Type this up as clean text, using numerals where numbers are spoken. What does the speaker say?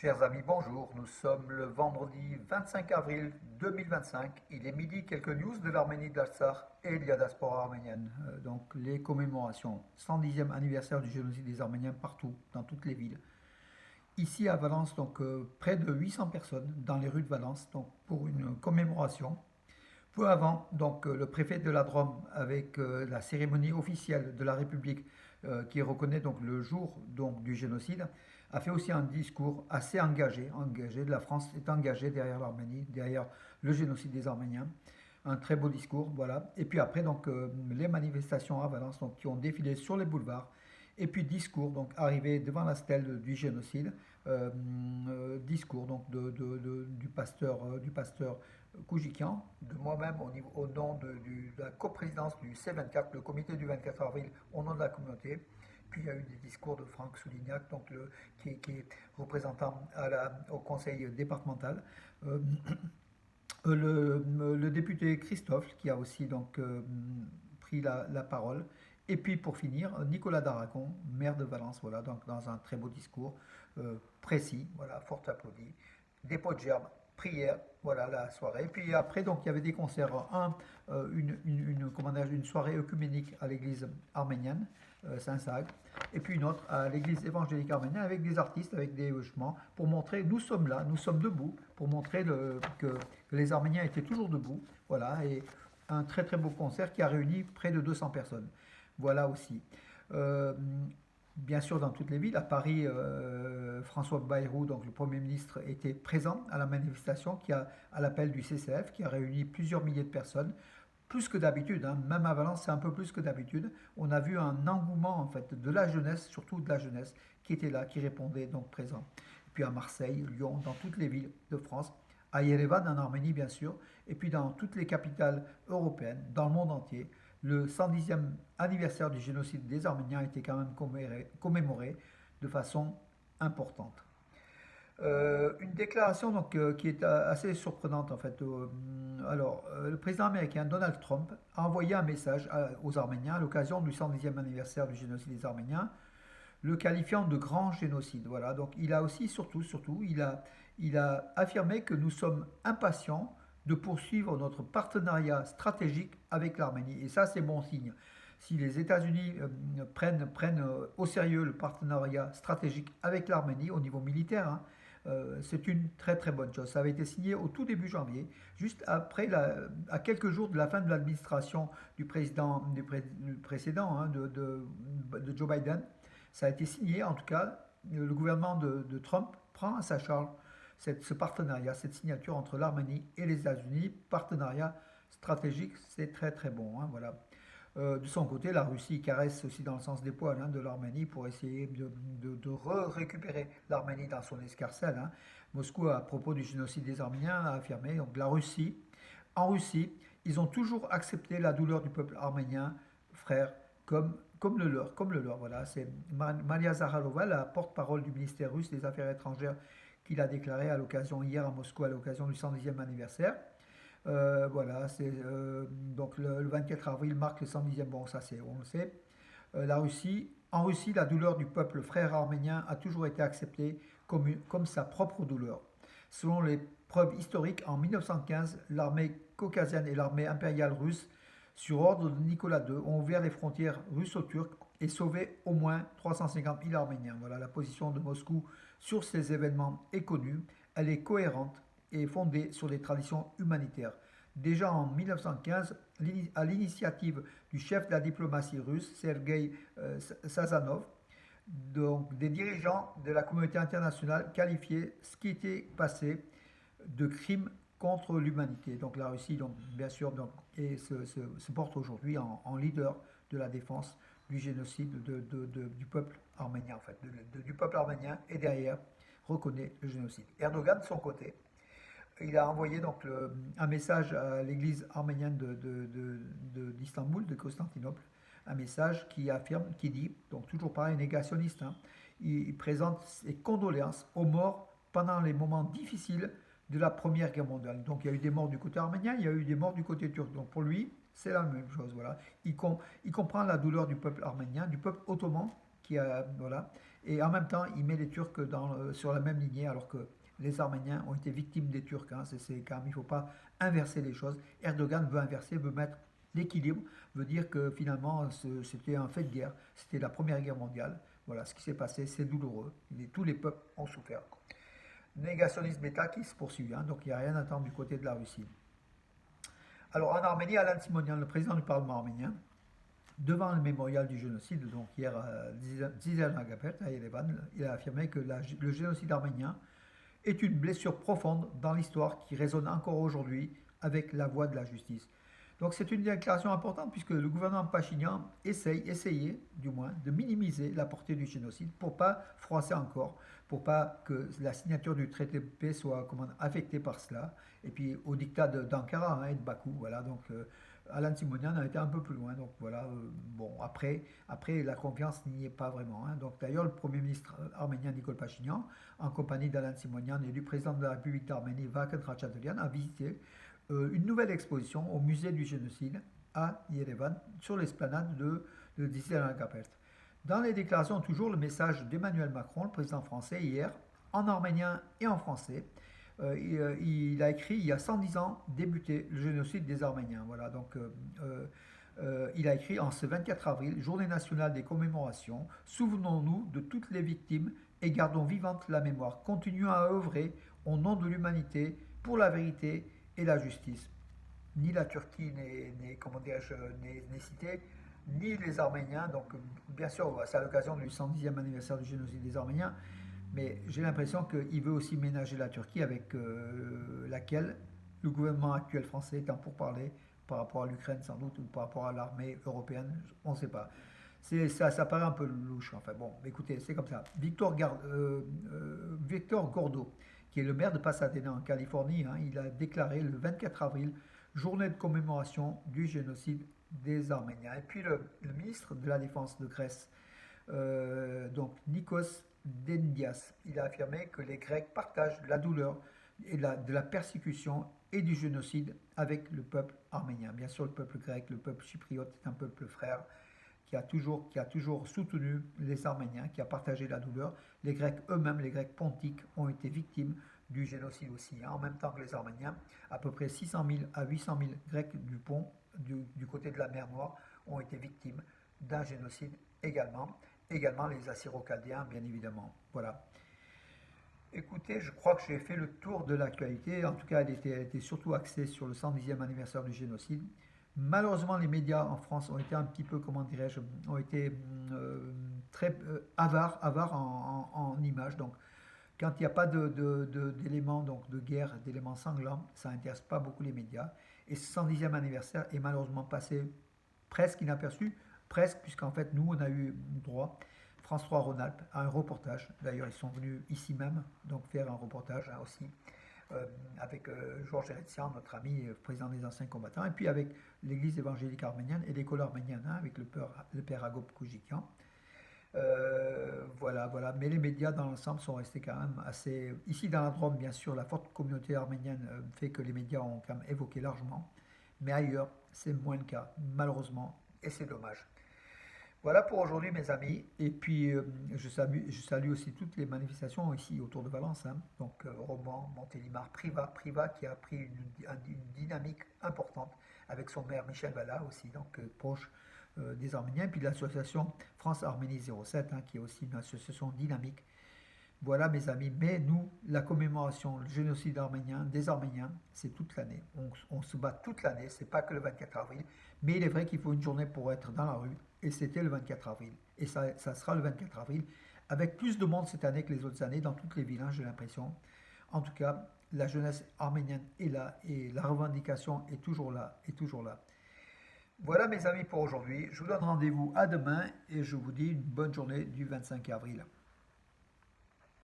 Chers amis, bonjour. Nous sommes le vendredi 25 avril 2025. Il est midi. Quelques news de l'Arménie d'Artsakh et de la diaspora arménienne. Donc les commémorations. 110e anniversaire du génocide des Arméniens partout, dans toutes les villes. Ici à Valence, donc près de 800 personnes dans les rues de Valence, donc pour une commémoration. Peu avant, donc le préfet de la Drôme, avec la cérémonie officielle de la République qui reconnaît donc le jour donc du génocide, a fait aussi un discours assez engagé. La France est engagée derrière l'Arménie, derrière le génocide des Arméniens. Un très beau discours, voilà. Et puis après, donc les manifestations à Valence, donc qui ont défilé sur les boulevards. Et puis discours, donc arrivé devant la stèle du génocide, discours donc du pasteur Koujikian, de moi-même au nom de la coprésidence du C24, le comité du 24 avril, au nom de la communauté. Puis il y a eu des discours de Franck Soulignac, donc qui est représentant au conseil départemental. Euh, le député Christophe, qui a aussi donc pris la parole. Et puis pour finir, Nicolas Daragon, maire de Valence, voilà, donc dans un très beau discours précis, voilà, fort applaudi. Dépôt de gerbes, prière, voilà la soirée. Et puis après, donc il y avait des concerts, une soirée œcuménique à l'église arménienne, Saint-Sag, et puis une autre à l'église évangélique arménienne avec des artistes, avec des logements, pour montrer nous sommes là, nous sommes debout, pour montrer que les Arméniens étaient toujours debout. Voilà, et un très très beau concert qui a réuni près de 200 personnes. Voilà aussi. Euh, Bien sûr, dans toutes les villes, à Paris, François Bayrou, donc le Premier ministre, était présent à la manifestation à l'appel du CCF, qui a réuni plusieurs milliers de personnes, plus que d'habitude, hein. Même à Valence, c'est un peu plus que d'habitude. On a vu un engouement en fait de la jeunesse, surtout de la jeunesse, qui était là, qui répondait donc présent. Et puis à Marseille, Lyon, dans toutes les villes de France, à Yerevan en Arménie bien sûr, et puis dans toutes les capitales européennes, dans le monde entier, le 110e anniversaire du génocide des Arméniens a été quand même commémoré de façon importante. Une déclaration donc, qui est assez surprenante en fait. Le président américain Donald Trump a envoyé un message aux Arméniens à l'occasion du 110e anniversaire du génocide des Arméniens, le qualifiant de grand génocide. Voilà, donc il a aussi, surtout, il a affirmé que nous sommes impatients de poursuivre notre partenariat stratégique avec l'Arménie. Et ça, c'est bon signe. Si les États-Unis prennent au sérieux le partenariat stratégique avec l'Arménie au niveau militaire, hein, c'est une très très bonne chose. Ça avait été signé au tout début janvier, juste après, à quelques jours de la fin de l'administration du précédent, hein, de Joe Biden. Ça a été signé, en tout cas, le gouvernement de Trump prend à sa charge ce partenariat, cette signature entre l'Arménie et les États-Unis, partenariat stratégique, c'est très très bon, hein, voilà. De son côté, la Russie caresse aussi dans le sens des poils, hein, de l'Arménie pour essayer de récupérer l'Arménie dans son escarcelle, hein. Moscou, à propos du génocide des Arméniens, a affirmé, donc en Russie, ils ont toujours accepté la douleur du peuple arménien, frère, comme le leur. Voilà, c'est Maria Zakharova, la porte-parole du ministère russe des Affaires étrangères, qui l'a déclaré à l'occasion hier à Moscou, à l'occasion du 110e anniversaire. Voilà, donc le 24 avril marque le 110e, bon ça c'est, on le sait. En Russie, la douleur du peuple frère arménien a toujours été acceptée comme sa propre douleur. Selon les preuves historiques, en 1915, l'armée caucasienne et l'armée impériale russe, sur ordre de Nicolas II, ont ouvert les frontières russo-turques et sauvé au moins 350 000 Arméniens. Voilà, la position de Moscou sur ces événements est connue, elle est cohérente et fondée sur des traditions humanitaires. Déjà en 1915, à l'initiative du chef de la diplomatie russe, Sergei Sazanov, donc des dirigeants de la communauté internationale qualifiaient ce qui était passé de crimes contre l'humanité. Donc la Russie, donc, bien sûr, donc, se porte aujourd'hui en leader de la défense du génocide du peuple arménien, en fait, du peuple arménien, et derrière reconnaît le génocide. Erdogan, de son côté, il a envoyé donc un message à l'église arménienne d'Istanbul, de Constantinople, un message qui affirme, qui dit, donc toujours pareil, négationniste, hein, il présente ses condoléances aux morts pendant les moments difficiles de la Première Guerre mondiale. Donc il y a eu des morts du côté arménien, il y a eu des morts du côté turc. Donc pour lui, c'est la même chose. Voilà. Il comprend la douleur du peuple arménien, du peuple ottoman, voilà. Et en même temps, il met les Turcs sur la même lignée, alors que les Arméniens ont été victimes des Turcs. Hein. Quand même, il ne faut pas inverser les choses. Erdogan veut inverser, veut mettre l'équilibre, veut dire que finalement, c'était un fait de guerre. C'était la Première Guerre mondiale. Voilà, ce qui s'est passé, c'est douloureux. Tous les peuples ont souffert. Négationnisme d'État qui se poursuit, hein, donc il n'y a rien à attendre du côté de la Russie. Alors en Arménie, Alan Simonian, le président du Parlement arménien, devant le mémorial du génocide, donc hier à Zizanagapet, à Yerevan, il a affirmé que le génocide arménien est une blessure profonde dans l'histoire qui résonne encore aujourd'hui avec la voix de la justice. Donc c'est une déclaration importante puisque le gouvernement Pachinian essayait du moins de minimiser la portée du génocide pour pas froisser encore, pour pas que la signature du traité de paix soit affectée par cela, et puis au dictat d'Ankara, hein, et de Bakou. Voilà, donc Alan Simonian a été un peu plus loin. Donc voilà, bon, après la confiance n'y est pas vraiment. Hein. Donc d'ailleurs, le Premier ministre arménien Nikol Pachinian, en compagnie d'Alan Simonian et du président de la République d'Arménie Vakhtang Ratchaburian, a visité une nouvelle exposition au musée du génocide à Yerevan sur l'esplanade de Dizanagapet. Dans les déclarations, toujours le message d'Emmanuel Macron, le président français, hier, en arménien et en français. Il a écrit, il y a 110 ans, débuté le génocide des Arméniens. Voilà, donc il a écrit en ce 24 avril, journée nationale des commémorations, souvenons-nous de toutes les victimes et gardons vivante la mémoire. Continuons à œuvrer au nom de l'humanité pour la vérité et la justice. Ni la Turquie n'est citée, ni les Arméniens. Donc, bien sûr, c'est à l'occasion du 110e anniversaire du génocide des Arméniens, mais j'ai l'impression qu'il veut aussi ménager la Turquie avec laquelle le gouvernement actuel français est en pourparlers par rapport à l'Ukraine sans doute, ou par rapport à l'armée européenne, on ne sait pas. Ça paraît un peu louche. Enfin bon, écoutez, c'est comme ça. Victor Gordo, qui est le maire de Pasadena en Californie, hein, il a déclaré le 24 avril journée de commémoration du génocide des Arméniens. Et puis le ministre de la Défense de Grèce, donc Nikos Dendias, il a affirmé que les Grecs partagent la douleur et de la persécution et du génocide avec le peuple arménien. Bien sûr, le peuple grec, le peuple chypriote est un peuple frère qui a toujours soutenu les Arméniens, qui a partagé la douleur. Les Grecs eux-mêmes, les Grecs pontiques, ont été victimes du génocide aussi, hein, en même temps que les Arméniens. À peu près 600 000 à 800 000 Grecs du pont, du côté de la mer Noire, ont été victimes d'un génocide également. Également les Assyro-Chaldéens, bien évidemment. Voilà. Écoutez, je crois que j'ai fait le tour de l'actualité. En tout cas, elle était surtout axée sur le 110e anniversaire du génocide. Malheureusement, les médias en France ont été un petit peu, comment dirais-je, ont été très avares en images. Donc, quand il n'y a pas d'éléments donc de guerre, d'éléments sanglants, ça n'intéresse pas beaucoup les médias. Et ce 110e anniversaire est malheureusement passé presque inaperçu, presque, puisqu'en fait, nous, on a eu droit, France 3 Rhône-Alpes, à un reportage. D'ailleurs, ils sont venus ici même, donc faire un reportage hein, aussi, avec Georges Eretsian, notre ami, président des anciens combattants, et puis avec l'église évangélique arménienne et l'école arménienne, hein, avec le père Agop Koujikian. Voilà. Mais les médias dans l'ensemble sont restés quand même assez. Ici dans la Drôme, bien sûr, la forte communauté arménienne fait que les médias ont quand même évoqué largement. Mais ailleurs, c'est moins le cas, malheureusement, et c'est dommage. Voilà pour aujourd'hui, mes amis. Et puis, je salue aussi toutes les manifestations ici autour de Valence. Hein. Donc, Romans, Montélimar, Priva qui a pris une dynamique importante avec son maire Michel Vallat aussi, donc proche des Arméniens. Et puis l'association France-Arménie 07, hein, qui est aussi une association dynamique. Voilà, mes amis. Mais nous, la commémoration, le génocide arménien, des Arméniens, c'est toute l'année. On se bat toute l'année, c'est pas que le 24 avril. Mais il est vrai qu'il faut une journée pour être dans la rue. Et c'était le 24 avril. Et ça sera le 24 avril, avec plus de monde cette année que les autres années, dans toutes les villes, hein, j'ai l'impression. En tout cas, la jeunesse arménienne est là, et la revendication est toujours là, Voilà mes amis pour aujourd'hui. Je vous donne rendez-vous à demain, et je vous dis une bonne journée du 25 avril.